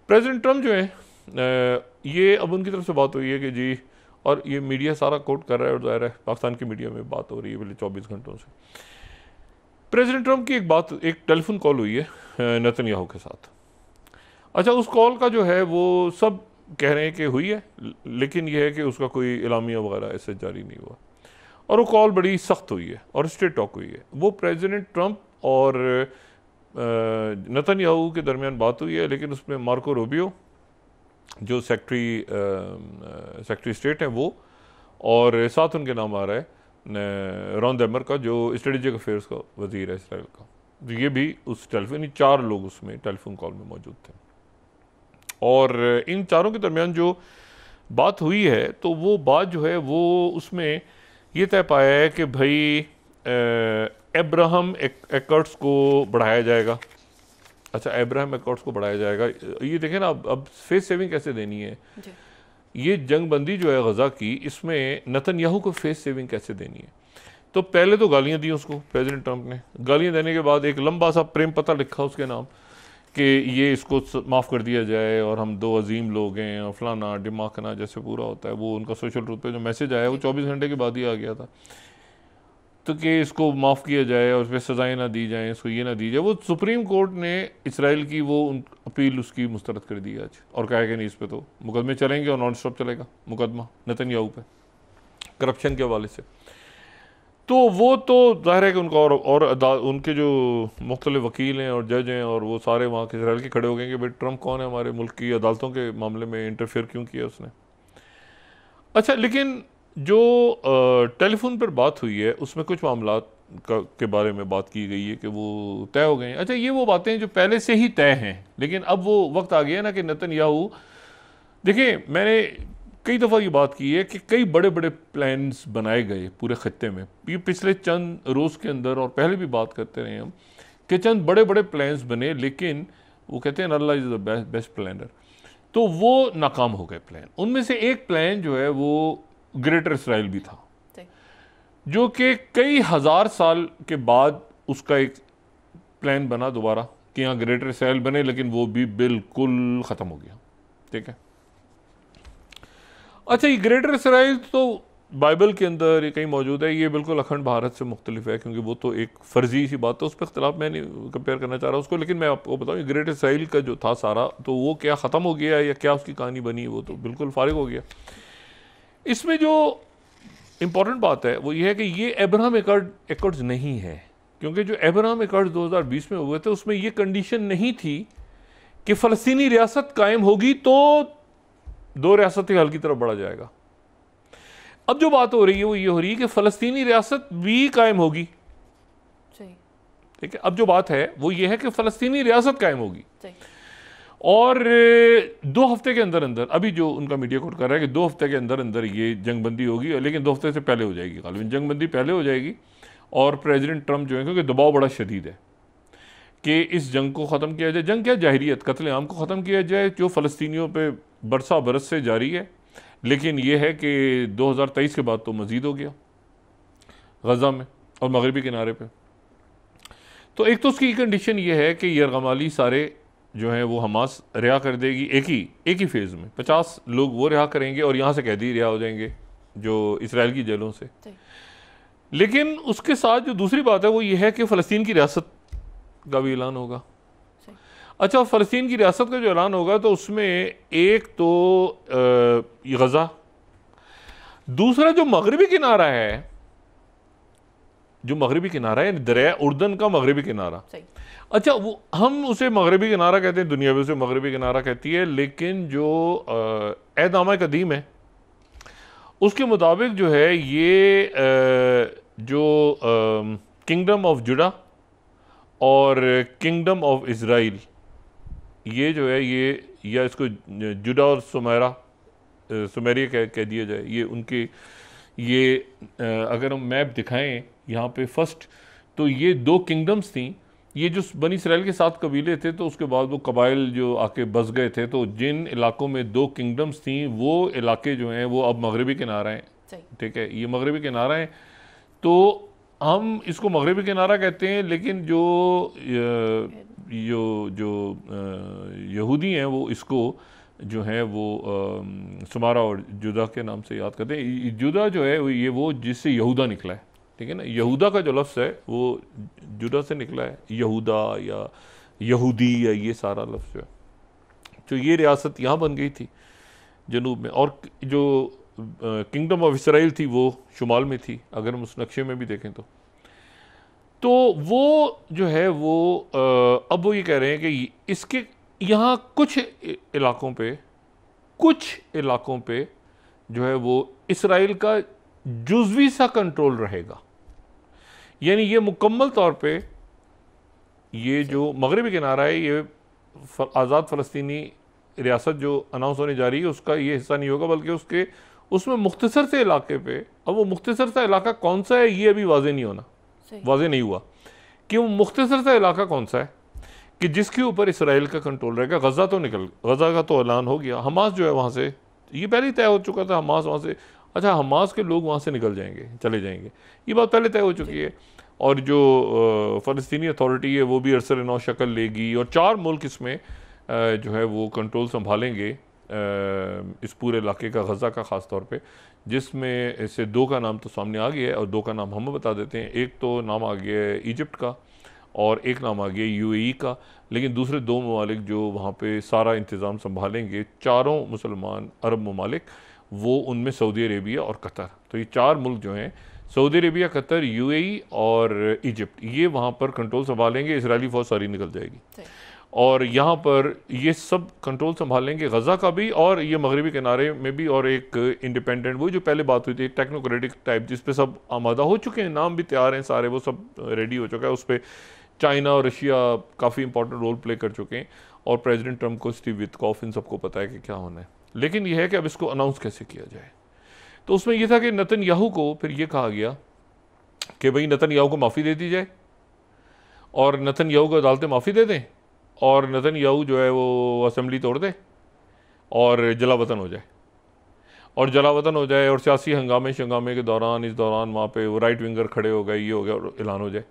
President Trump जो है ये अब उनकी तरफ से बात हुई है कि जी, और ये मीडिया सारा कोट कर रहा है और ज़ाहिर है पाकिस्तान की मीडिया में बात हो रही है पिछले 24 घंटों से। प्रेसिडेंट ट्रम्प की एक टेलीफोन कॉल हुई है नेतन्याहू के साथ। अच्छा, उस कॉल का जो है वो सब कह रहे हैं कि हुई है, लेकिन यह है कि उसका कोई इलामिया वगैरह ऐसे जारी नहीं हुआ, और वो कॉल बड़ी सख्त हुई है और स्ट्रेट टॉक हुई है। वो प्रेसिडेंट ट्रम्प और नेतन्याहू के दरमियान बात हुई है, लेकिन उसमें मार्को रूबियो जो सेक्रेटरी स्टेट है वो, और साथ उनके नाम आ रहा है रॉन डेमर का जो स्ट्रेटेजिक अफेयर्स का वजीर है इसराइल का। तो ये भी उस टेलीफोन, 4 लोग उसमें टेलीफोन कॉल में मौजूद थे। और इन चारों के दरमियान जो बात हुई है, तो वो बात जो है वो उसमें ये तय पाया है कि भाई अब्राहम एकॉर्ड्स को बढ़ाया जाएगा। अच्छा, अब्राहम एकॉर्ड्स को बढ़ाया जाएगा। ये देखें ना, अब फेस सेविंग कैसे देनी है, ये जंग बंदी जो है गजा की, इसमें नेतन्याहू को फेस सेविंग कैसे देनी है। तो पहले तो गालियां दी उसको प्रेसिडेंट ट्रंप ने, गालियां देने के बाद एक लंबा सा प्रेम पत्र लिखा उसके नाम कि ये इसको माफ़ कर दिया जाए और हम 2 अजीम लोग हैं और फलाना डिमाकना जैसे पूरा होता है। वो उनका सोशल ट्रूथ पे जो मैसेज आया वो 24 घंटे के बाद ही आ गया था, तो कि इसको माफ़ किया जाए और इस पर सज़ाएँ ना दी जाएँ, इसको ये ना दी जाए। वो सुप्रीम कोर्ट ने इसराइल की वो अपील उसकी मुस्तरद कर दी आज, और कहा कि नहीं, इस पर तो मुकदमे चलेंगे और नॉन स्टॉप चलेगा मुकदमा नेतन्याहू पे करप्शन के हवाले से। तो वो तो जाहिर है कि उनका और उनके जो मुख्तलिफ वकील हैं और जज हैं और वो सारे वहाँ के इसराइल के खड़े हो गए कि भाई ट्रम्प कौन है, हमारे मुल्क की अदालतों के मामले में इंटरफेयर क्यों किया उसने। अच्छा, लेकिन जो टेलीफोन पर बात हुई है उसमें कुछ मामला के बारे में बात की गई है कि वो तय हो गए हैं। अच्छा, ये वो बातें जो पहले से ही तय हैं, लेकिन अब वो वक्त आ गया ना कि नेतन्याहू, देखिए मैंने कई दफ़ा ये बात की है कि कई बड़े बड़े प्लान्स बनाए गए पूरे खत्ते में, ये पिछले चंद रोज़ के अंदर, और पहले भी बात करते रहे हम कि चंद बड़े बड़े प्लान्स बने, लेकिन वो कहते हैं अल्लाह इज़ द बेस्ट प्लानर, तो वो नाकाम हो गए प्लान। उनमें से एक प्लान जो है वो ग्रेटर इसराइल भी था, जो कि कई हज़ार साल के बाद उसका एक प्लान बना दोबारा कि यहाँ ग्रेटर इसराइल बने, लेकिन वो भी बिल्कुल ख़त्म हो गया। ठीक है। अच्छा, ये ग्रेटर इसराइल तो बाइबल के अंदर ये कहीं मौजूद है, ये बिल्कुल अखंड भारत से मुख्तलिफ है, क्योंकि वो तो एक फ़र्जी सी बात है, उस पर इख्तलाफ मैं नहीं कंपेयर करना चाह रहा उसको, लेकिन मैं आपको बताऊँ ये ग्रेटर इसराइल का जो था सारा, तो वो क्या ख़त्म हो गया या क्या उसकी कहानी बनी, वो तो बिल्कुल फारिग हो गया। इसमें जो इम्पॉर्टेंट बात है वो ये है कि ये अब्राहम एकॉर्ड्स नहीं है, क्योंकि जो अब्राहम एकॉर्ड्स 2020 में हुए थे उसमें ये कंडीशन नहीं थी कि फ़लस्तीनी रियासत कायम होगी तो 2 रियासती हल की तरफ बढ़ा जाएगा। अब जो बात हो रही है वो ये हो रही है कि फ़लस्तीनी रियासत भी कायम होगी। ठीक है, अब जो बात है वो ये है कि फ़लस्तीनी रियासत कायम होगी, और 2 हफ्ते के अंदर अंदर, अभी जो उनका मीडिया कोट कर रहा है कि 2 हफ्ते के अंदर अंदर ये जंगबंदी होगी, लेकिन 2 हफ्ते से पहले हो जाएगी, गालिबन जंगबंदी पहले हो जाएगी। और प्रेसिडेंट ट्रंप जो है, क्योंकि दबाव बड़ा शदीद है कि इस जंग को ख़त्म किया जाए, जंग क्या जाहिरियत कत्लेआम को ख़त्म किया जाए जो फ़लस्तीनियों पे बरसा बरस से जारी है। लेकिन यह है कि 2023 के बाद तो मज़ीद हो गया गज़ा में और मगरबी किनारे पे। तो एक तो उसकी कंडीशन ये है कि यरगमाली सारे जो हैं वो हमास रिहा कर देगी एक ही फेज़ में, 50 लोग वो रिहा करेंगे और यहाँ से कैदी रिहा हो जाएंगे जो इसराइल की जेलों से। लेकिन उसके साथ जो दूसरी बात है वो ये है कि फ़लस्तीन की रियासत का भी ऐलान होगा। अच्छा, फ़लस्तीन की रियासत का जो ऐलान होगा तो उसमें एक तो गज़ा, दूसरा जो मगरबी किनारा है, जो मगरबी किनारा है दरिया उर्दन का मगरबी किनारा। अच्छा, वो हम उसे मगरबी किनारा कहते हैं, दुनिया में उसे मगरबी किनारा कहती है, लेकिन जो अहदनामा कदीम है उसके मुताबिक जो है ये जो किंगडम ऑफ जुडा और किंगडम ऑफ इसराइल, ये जो है ये, या इसको जुडा और सुमेरिया कह दिया जाए, ये उनके ये अगर हम मैप दिखाएं यहाँ पे फर्स्ट, तो ये 2 किंगडम्स थी। ये जो बनी इसराइल के 7 कबीले थे, तो उसके बाद वो कबाइल जो आके बस गए थे, तो जिन इलाकों में 2 किंगडम्स थी वो इलाके जो हैं वो अब मगरबी किनारा हैं। ठीक है, ये मगरबी किनारा हैं। तो हम इसको मगरबी किनारा कहते हैं, लेकिन जो यहूदी हैं वो इसको जो है वो सुमारा और जुदा के नाम से याद करते हैं। जुदा जो है वो जिससे यहूदा निकला है, ठीक है ना। यहूदा का जो लफ्ज़ है वो जुदा से निकला है, यहूदा या यहूदी या ये सारा लफ्ज़ जो है। तो ये रियासत यहाँ बन गई थी जनूब में, और जो किंगडम ऑफ इसराइल थी वो शुमाल में थी, अगर हम उस नक्शे में भी देखें तो वो जो है वो अब वो ये कह रहे हैं कि इसके यहाँ कुछ इलाकों पे जो है वो इसराइल का जुज़वी सा कंट्रोल रहेगा। यानी ये मुकम्मल तौर पे ये जो मगरबी किनारा है, ये आज़ाद फ़लस्तीनी रियासत जो अनाउंस होने जा रही है उसका ये हिस्सा नहीं होगा, बल्कि उसमें मुख्तसर से इलाके पे, अब वो मुख्तसर सा इलाका कौन सा है ये अभी वाज़े नहीं हुआ कि वो मुख्तसर सा इलाका कौन सा है कि जिसके ऊपर इसराइल का कंट्रोल रहेगा। गज़ा का तो ऐलान हो गया, हमास जो है वहाँ से, ये पहले ही तय हो चुका था, हमास वहाँ से, अच्छा हमास के लोग वहाँ से चले जाएंगे, ये बात पहले तय हो चुकी है। और जो फ़लस्तीनी अथॉरिटी है वो भी अरसर नौ शक्ल लेगी, और 4 मुल्क इसमें जो है वो कंट्रोल संभालेंगे इस पूरे इलाके का, गज़ा का ख़ास तौर पे, जिसमें इससे 2 का नाम तो सामने आ गया है, और 2 का नाम हम बता देते हैं। एक तो नाम आ गया है इजिप्ट का, और एक नाम आ गया यूएई का, लेकिन दूसरे 2 ममालिक जो वहाँ पे सारा इंतज़ाम संभालेंगे, चारों मुसलमान अरब ममालिक, वो उनमें सऊदी अरेबिया और कतर। तो ये 4 मुल्क जो हैं, सऊदी अरेबिया, कतर, यूएई और इजिप्ट, ये वहाँ पर कंट्रोल संभालेंगे। इजरायली फ़ौज सारी निकल जाएगी और यहाँ पर ये सब कंट्रोल संभालेंगे, गज़ा का भी और ये मगरबी किनारे में भी। और एक इंडिपेंडेंट, वो जो पहले बात हुई थी, टेक्नोक्रेटिक टाइप, जिस पे सब आमादा हो चुके हैं, नाम भी तैयार हैं सारे, वो सब रेडी हो चुका है। उस पर चाइना और रशिया काफ़ी इंपॉर्टेंट रोल प्ले कर चुके हैं, और प्रेसिडेंट ट्रंप को, स्टीव विटकॉफ, इन सबको पता है कि क्या होना है। लेकिन यह है कि अब इसको अनाउंस कैसे किया जाए। तो उसमें यह था कि नेतन्याहू को फिर ये कहा गया कि भाई नेतन्याहू को माफ़ी दे दी जाए, और नेतन्याहू को अदालतें माफ़ी दे दें, और नेतन्याहू जो है वो असेंबली तोड़ दे और जलावतन हो जाए, और सियासी हंगामे के दौरान, इस दौरान वहाँ पे वो राइट विंगर खड़े हो गए, ये हो गया, और ऐलान हो जाए।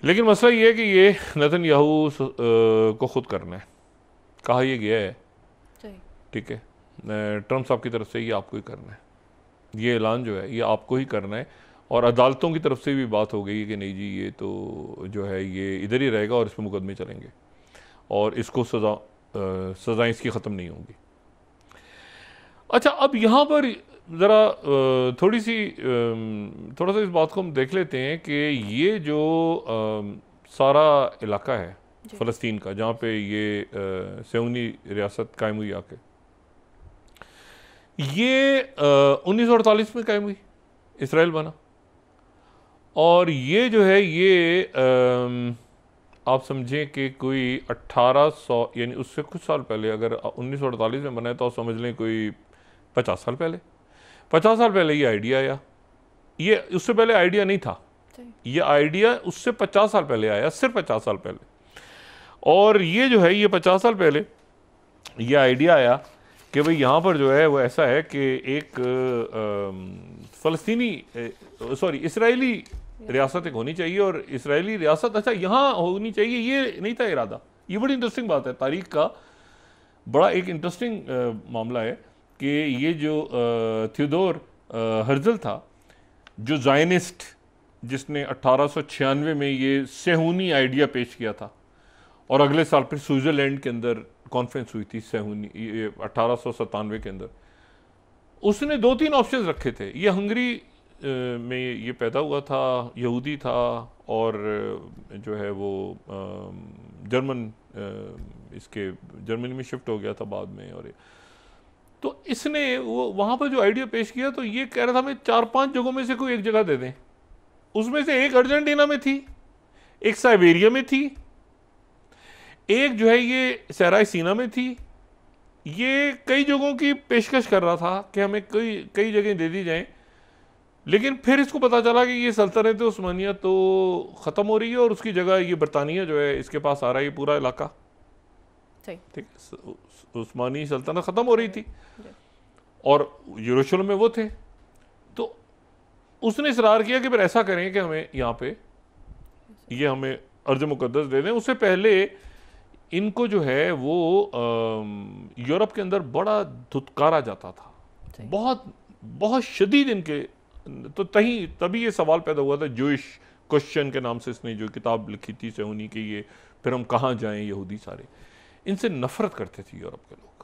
लेकिन मसला ये है कि ये नेतन्याहू को खुद करना है, कहा यह गया है, ठीक है, ट्रंप साहब की तरफ से ये आपको ही करना है, ये ऐलान जो है ये आपको ही करना है। और अदालतों की तरफ से भी बात हो गई कि नहीं जी ये तो जो है ये इधर ही रहेगा और इस पर मुकदमे चलेंगे, और इसको सज़ाएँ इसकी ख़त्म नहीं होंगी। अच्छा, अब यहाँ पर ज़रा थोड़ा सा इस बात को हम देख लेते हैं कि ये जो सारा इलाका है फ़लस्तीन का, जहाँ पे ये सेऊनी रियासत कायम हुई आके, ये 1948 में कायम हुई, इसराइल बना। और ये जो है ये आप समझें कि कोई 1800 यानी उससे कुछ साल पहले, अगर 1948 में बना है तो आप समझ लें कोई 50 साल पहले, 50 साल पहले ये आइडिया आया। ये उससे पहले आइडिया नहीं था, ये आइडिया उससे 50 साल पहले आया, सिर्फ 50 साल पहले। और ये जो है ये 50 साल पहले ये आइडिया आया कि भाई यहाँ पर जो है वो ऐसा है कि एक इसराइली रियासत एक होनी चाहिए, और इसराइली रियासत अच्छा यहाँ होनी चाहिए, ये नहीं था इरादा। ये बड़ी इंटरेस्टिंग बात है, तारीख का बड़ा एक इंटरेस्टिंग मामला है कि ये जो थियोडोर हर्जल था, जो ज़ायनिस्ट, जिसने 1896 में ये सेहूनी आइडिया पेश किया था, और अगले साल फिर स्विट्ज़रलैंड के अंदर कॉन्फ्रेंस हुई थी सेहूनी, 1897 के अंदर। उसने 2-3 ऑप्शंस रखे थे। ये हंगरी में ये पैदा हुआ था, यहूदी था, और जो है वो जर्मनी में शिफ्ट हो गया था बाद में। और तो इसने वो वहाँ पर जो आइडिया पेश किया, तो ये कह रहा था मैं 4-5 जगहों में से कोई एक जगह दे दें। उसमें से एक अर्जेंटीना में थी, एक साइबेरिया में थी, एक जो है ये सहराए सीना में थी। ये कई जगहों की पेशकश कर रहा था कि हमें कई जगह दे दी जाएं, लेकिन फिर इसको पता चला कि ये सल्तनत उस्मानिया तो ख़त्म हो रही है, और उसकी जगह ये बरतानिया जो है इसके पास आ रहा है, ये पूरा इलाका, ठीक, उस्मानी सल्तनत ख़त्म हो रही थी, और यरूशलेम में वो थे। तो उसने इसरार किया कि फिर ऐसा करें कि हमें यहाँ पे ये हमें अर्ज मुकद्दस दे दें। उससे पहले इनको जो है वो यूरोप के अंदर बड़ा धुतकारा जाता था, बहुत बहुत शदीद इनके, तो तभी ये सवाल पैदा हुआ था जूइश क्वेश्चन के नाम से इसने जो किताब लिखी थी सेहुनी की, ये फिर हम कहाँ जाएं, यहूदी सारे इनसे नफरत करते थे यूरोप के लोग।